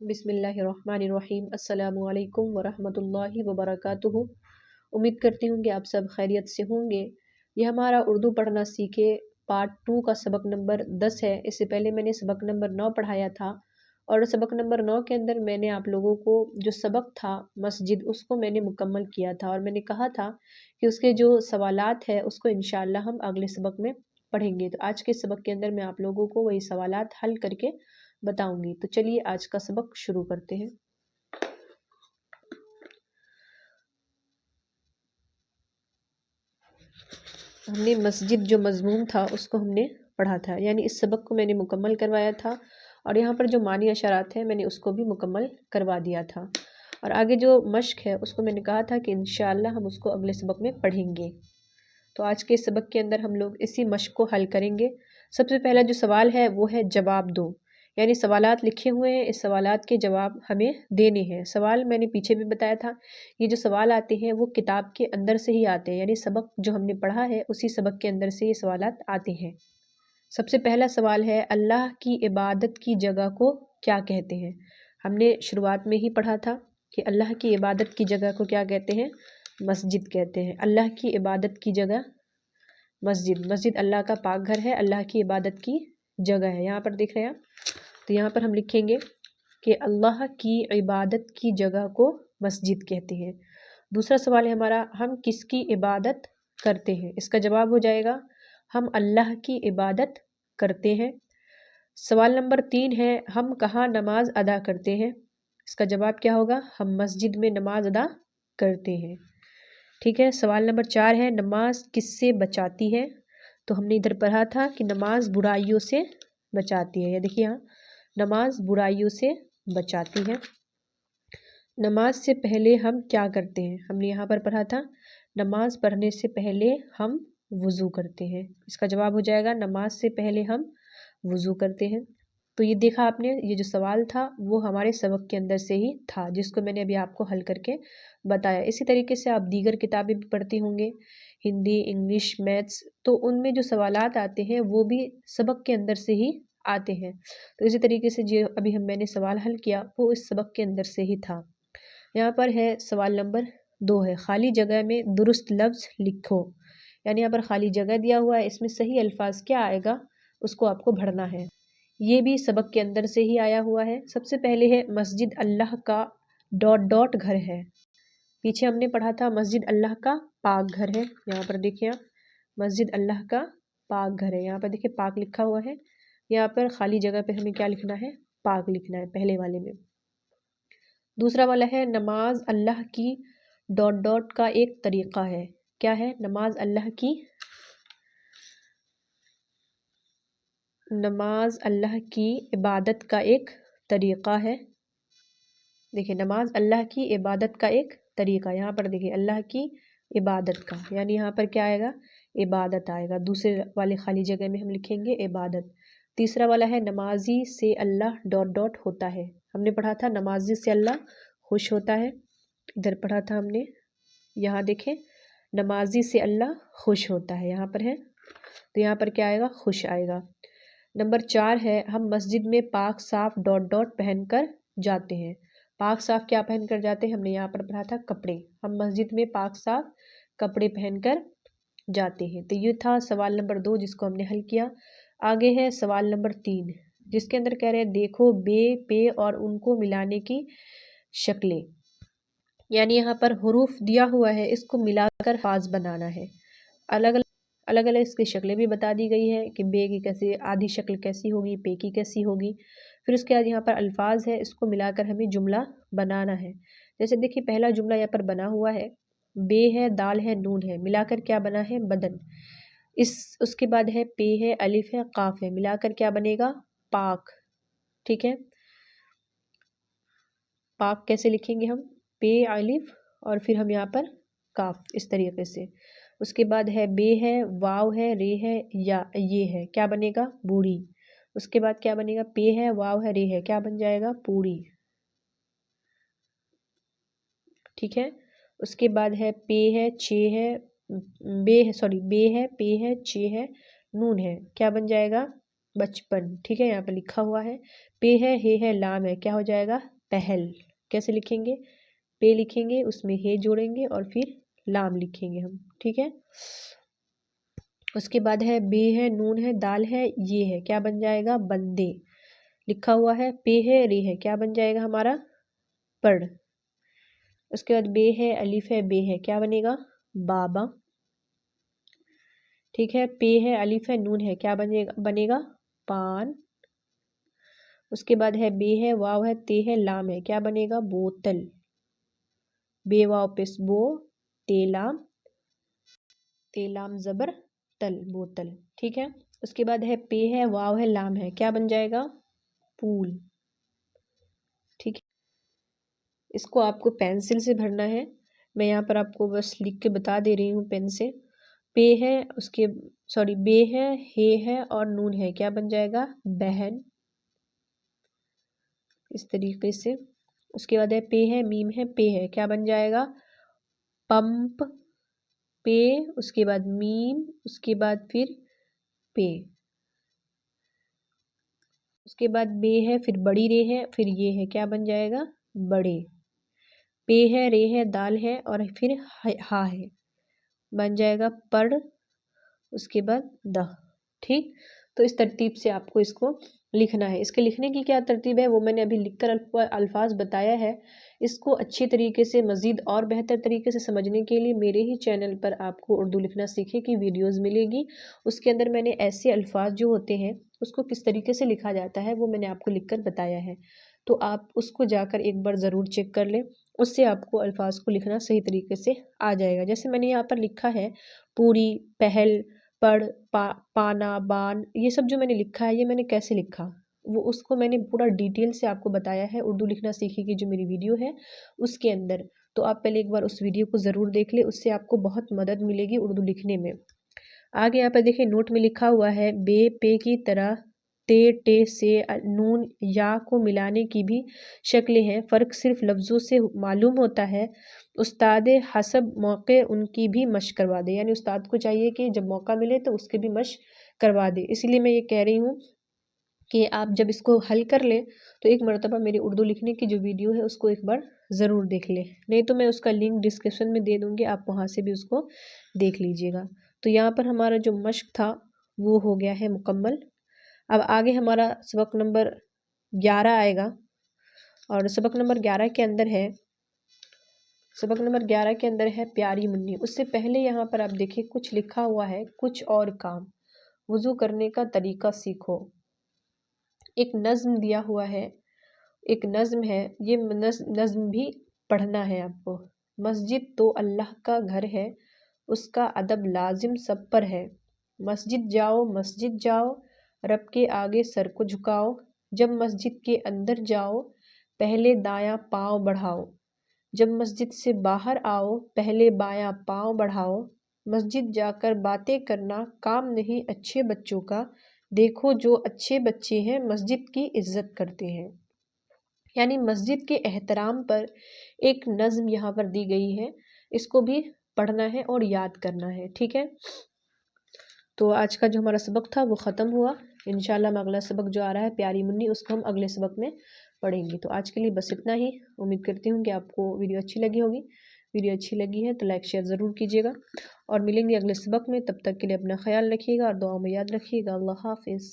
बिस्मिल्लाहिर्रहमानिर्रहीम। अस्सलामु अलैकुम वरहमतुल्लाहि वबरकातुहू। उम्मीद करती हूँ कि आप सब खैरियत से होंगे। यह हमारा उर्दू पढ़ना सीखे पार्ट 2 का सबक नंबर 10 है। इससे पहले मैंने सबक नंबर 9 पढ़ाया था और सबक नंबर 9 के अंदर मैंने आप लोगों को जो सबक था मस्जिद उसको मैंने मुकम्मल किया था और मैंने कहा था कि उसके जो सवालात है उसको इंशाअल्लाह हम अगले सबक में पढ़ेंगे। तो आज के सबक के अंदर मैं आप लोगों को वही सवालात हल करके बताऊंगी। तो चलिए आज का सबक शुरू करते हैं। हमने मस्जिद जो मज़मून था उसको हमने पढ़ा था, यानी इस सबक को मैंने मुकम्मल करवाया था और यहाँ पर जो मानी अशरात हैं मैंने उसको भी मुकम्मल करवा दिया था। और आगे जो मश्क है उसको मैंने कहा था कि इंशाअल्लाह हम उसको अगले सबक में पढ़ेंगे। तो आज के सबक के अंदर हम लोग इसी मश्क को हल करेंगे। सबसे पहला जो सवाल है वो है जवाब दो, यानी सवालात लिखे हुए हैं, इस सवालात के जवाब हमें देने हैं। सवाल मैंने पीछे भी बताया था, ये जो सवाल आते हैं वो किताब के अंदर से ही आते हैं, यानी सबक जो हमने पढ़ा है उसी सबक के अंदर से ये सवालात आते हैं। सबसे पहला सवाल है अल्लाह की इबादत की जगह को क्या कहते हैं। हमने शुरुआत में ही पढ़ा था कि अल्लाह की इबादत की जगह को क्या कहते हैं, मस्जिद कहते हैं। अल्लाह की इबादत की जगह मस्जिद, मस्जिद अल्लाह का पाक घर है, अल्लाह की इबादत की जगह है। यहाँ पर देख रहे हैं आप, तो यहाँ पर हम लिखेंगे कि अल्लाह की इबादत की जगह को मस्जिद कहते हैं। दूसरा सवाल है हमारा, हम किसकी इबादत करते हैं। इसका जवाब हो जाएगा हम अल्लाह की इबादत करते हैं। सवाल नंबर 3 है, हम कहाँ नमाज अदा करते हैं। इसका जवाब क्या होगा, हम मस्जिद में नमाज अदा करते हैं। ठीक है। सवाल नंबर 4 है, नमाज किससे बचाती है। तो हमने इधर पढ़ा था कि नमाज बुराइयों से बचाती है। ये देखिए यहाँ, नमाज बुराइयों से बचाती है। नमाज से पहले हम क्या करते हैं। हमने यहाँ पर पढ़ा था नमाज पढ़ने से पहले हम वज़ू करते हैं। इसका जवाब हो जाएगा नमाज से पहले हम वज़ू करते हैं। तो ये देखा आपने, ये जो सवाल था वो हमारे सबक के अंदर से ही था, जिसको मैंने अभी आपको हल करके बताया। इसी तरीके से आप दीगर किताबें भी पढ़ते होंगे, हिंदी, इंग्लिश, मैथ्स, तो उनमें जो सवालात आते हैं वो भी सबक के अंदर से ही आते हैं। तो इसी तरीके से जो अभी मैंने सवाल हल किया वो इस सबक के अंदर से ही था। यहाँ पर है सवाल नंबर 2 है, खाली जगह में दुरुस्त लफ्ज़ लिखो। यानी यहाँ पर खाली जगह दिया हुआ है, इसमें सही अल्फाज क्या आएगा उसको आपको भरना है। ये भी सबक के अंदर से ही आया हुआ है। सबसे पहले है मस्जिद अल्लाह का डॉट डॉट घर है। पीछे हमने पढ़ा था मस्जिद अल्लाह का पाक घर है। यहाँ पर देखिए आप, मस्जिद अल्लाह का पाक घर है। यहाँ पर देखिए पाक लिखा हुआ है। यहाँ पर खाली जगह पे हमें क्या लिखना है, पाक लिखना है पहले वाले में। दूसरा वाला है नमाज अल्लाह की डॉट डॉट का एक तरीक़ा है। क्या है, नमाज अल्लाह की, नमाज अल्लाह की इबादत का एक तरीक़ा है। देखिए नमाज अल्लाह की इबादत का एक तरीक़ा, यहाँ पर देखिए अल्लाह की इबादत का, यानी यहाँ पर क्या आएगा, इबादत आएगा। दूसरे वाले खाली जगह में हम लिखेंगे इबादत। तीसरा वाला है नमाजी से अल्लाह डॉट डॉट होता है। हमने पढ़ा था नमाजी से अल्लाह खुश होता है, इधर पढ़ा था हमने। यहाँ देखें नमाजी से अल्लाह खुश होता है, यहाँ पर है, तो यहाँ पर क्या आएगा, खुश आएगा। नंबर 4 है, हम मस्जिद में पाक साफ डॉट डॉट पहनकर जाते हैं। पाक साफ क्या पहनकर जाते हैं, हमने यहाँ पर पढ़ा था कपड़े। हम मस्जिद में पाक साफ कपड़े पहनकर जाते हैं। तो ये था सवाल नंबर 2 जिसको हमने हल किया। आगे है सवाल नंबर 3 जिसके अंदर कह रहे हैं देखो बे पे और उनको मिलाने की शक्लें। यानी यहाँ पर हुरूफ दिया हुआ है, इसको मिलाकर फाज बनाना है। अलग अलग इसकी शक्लें भी बता दी गई है कि बे की कैसे आधी शक्ल कैसी होगी, पे की कैसी होगी। फिर उसके बाद यहाँ पर अल्फाज है, इसको मिलाकर हमें जुमला बनाना है। जैसे देखिए पहला जुमला यहाँ पर बना हुआ है, बे है, दाल है, नून है, मिलाकर क्या बना है, बदन। उसके बाद है पे है, अलिफ है, काफ है, मिलाकर क्या बनेगा, पाक। ठीक है, पाक कैसे लिखेंगे हम, पे अलिफ और फिर हम यहाँ पर काफ, इस तरीके से। उसके बाद है बे है, वाव है, रे है, या ये है, क्या बनेगा, बूढ़ी। उसके बाद क्या बनेगा, पे है, वाव है, रे है, क्या बन जाएगा, पूरी। ठीक है। उसके बाद है पे है, छे है, बे है, सॉरी बे है, पे है, छे है, नून है, क्या बन जाएगा, बचपन। ठीक है, यहाँ पर लिखा हुआ है। पे है, हे है, लाम है, क्या हो जाएगा? पहल। कैसे लिखेंगे? पे लिखेंगे, उसमें हे जोड़ेंगे और फिर लाम लिखेंगे हम। ठीक है, उसके बाद है बे है, नून है, दाल है, ये है, क्या बन जाएगा? बंदे। लिखा हुआ है पे है, रे है, क्या बन जाएगा हमारा? पढ़। उसके बाद बे है, अलिफ है, बे है, क्या बनेगा? बाबा। ठीक है, पे है, अलिफ है, नून है, क्या बनेगा? पान। उसके बाद है बे है, वाव है, ते है, लाम है, क्या बनेगा? बोतल। बे वाव पेश बो, तेलाम, तेलाम जबर तल, बोतल। ठीक है, उसके बाद है पे है, वाव है, लाम है, क्या बन जाएगा? पूल। ठीक है, इसको आपको पेंसिल से भरना है। मैं यहाँ पर आपको बस लिख के बता दे रही हूँ पेन से। पे है, उसके सॉरी बे है, हे है और नून है, क्या बन जाएगा? बहन। इस तरीके से। उसके बाद है पे है, मीम है, पे है, क्या बन जाएगा? पंप। पे, उसके बाद मीम, उसके बाद फिर पे, उसके बाद बे है, फिर बड़ी रे है, फिर ये है, क्या बन जाएगा? बड़े। पे है, रे है, दाल है और फिर हा है, बन जाएगा पढ़। उसके बाद द। ठीक, तो इस तरतीब से आपको इसको लिखना है। इसके लिखने की क्या तरतीब है वो मैंने अभी लिखकर अल्फाज बताया है। इसको अच्छी तरीके से मज़ीद और बेहतर तरीके से समझने के लिए मेरे ही चैनल पर आपको उर्दू लिखना सीखे की वीडियोस मिलेगी। उसके अंदर मैंने ऐसे अल्फाज जो होते हैं उसको किस तरीके से लिखा जाता है वो मैंने आपको लिखकर बताया है। तो आप उसको जाकर एक बार ज़रूर चेक कर लें, उससे आपको अल्फाज को लिखना सही तरीके से आ जाएगा। जैसे मैंने यहाँ पर लिखा है पूरी, पहल, पढ़, पाना, बान, ये सब जो मैंने लिखा है ये मैंने कैसे लिखा वो उसको मैंने पूरा डिटेल से आपको बताया है उर्दू लिखना सीखी की जो मेरी वीडियो है उसके अंदर। तो आप पहले एक बार उस वीडियो को ज़रूर देख ले, उससे आपको बहुत मदद मिलेगी उर्दू लिखने में। आगे यहाँ पर देखिए नोट में लिखा हुआ है बे पे की तरह ते टे से नून या को मिलाने की भी शक्लें हैं, फ़र्क सिर्फ लफ्ज़ों से मालूम होता है। उस्ताद हसब मौके उनकी भी मशक करवा दे, यानी उस्ताद को चाहिए कि जब मौका मिले तो उसके भी मशक करवा दे। इसलिए मैं ये कह रही हूँ कि आप जब इसको हल कर लें तो एक मरतबा मेरी उर्दू लिखने की जो वीडियो है उसको एक बार ज़रूर देख लें, नहीं तो मैं उसका लिंक डिस्क्रिप्शन में दे दूँगी, आप वहाँ से भी उसको देख लीजिएगा। तो यहाँ पर हमारा जो मशक था वो हो गया है मुकम्मल। अब आगे हमारा सबक नंबर 11 आएगा और सबक नंबर 11 के अंदर है, सबक नंबर 11 के अंदर है प्यारी मुन्नी। उससे पहले यहाँ पर आप देखिए कुछ लिखा हुआ है, कुछ और काम, वज़ू करने का तरीका सीखो। एक नज़्म दिया हुआ है, एक नज़्म है, ये नज़्म भी पढ़ना है आपको। मस्जिद तो अल्लाह का घर है, उसका अदब लाजिम सब पर है। मस्जिद जाओ, रब के आगे सर को झुकाओ। जब मस्जिद के अंदर जाओ, पहले दायां पाँव बढ़ाओ। जब मस्जिद से बाहर आओ, पहले बायां पाँव बढ़ाओ। मस्जिद जाकर बातें करना काम नहीं अच्छे बच्चों का। देखो जो अच्छे बच्चे हैं मस्जिद की इज्जत करते हैं। यानी मस्जिद के एहतराम पर एक नज़्म यहाँ पर दी गई है, इसको भी पढ़ना है और याद करना है। ठीक है, तो आज का जो हमारा सबक था वो ख़त्म हुआ। इंशाल्लाह हम अगला सबक जो आ रहा है प्यारी मुन्नी उसको हम अगले सबक में पढ़ेंगे। तो आज के लिए बस इतना ही। उम्मीद करती हूँ कि आपको वीडियो अच्छी लगी होगी। वीडियो अच्छी लगी है तो लाइक शेयर ज़रूर कीजिएगा और मिलेंगे अगले सबक में। तब तक के लिए अपना ख्याल रखिएगा और दुआ में याद रखिएगा। अल्लाह हाफिज़।